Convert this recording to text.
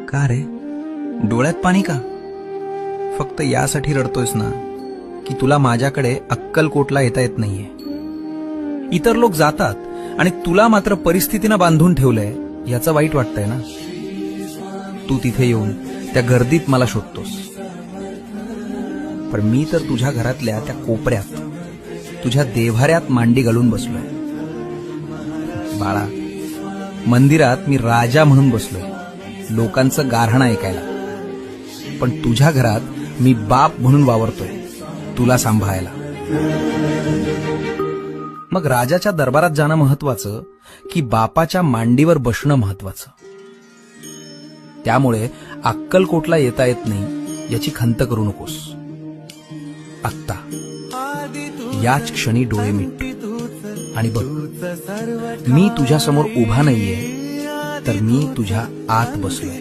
का रे, डोळ्यात पाणी का? फक्त यासाठी रडतोयस ना की तुला माझ्याकडे अक्कलकोटला येता येत नाहीये. इतर लोक जातात आणि तुला मात्र परिस्थितीनं बांधून ठेवलंय याचं वाईट वाटतंय ना. तू तिथे येऊन त्या गर्दीत मला शोधतोस, पण मी तर तुझ्या घरातल्या त्या कोपऱ्यात तुझ्या देव्हाऱ्यात मांडी घालून बसलोय. बाळा, मंदिरात मी राजा म्हणून बसलोय, लोकांचं गाऱ्हाण ऐकायला, पण तुझ्या घरात मी बाप म्हणून वावरतोय, तुला सांभाळायला. मग राजाच्या दरबारात जाणं महत्वाचं की बापाच्या मांडीवर बसणं महत्वाचं? त्यामुळे अक्कलकोटला येता येत नाही याची खंत करू नकोस. आत्ता याच क्षणी डोळे मिट आणि बघ, मी तुझ्या समोर उभा नाहीये, तर मी तुझ्या आत बसलोय.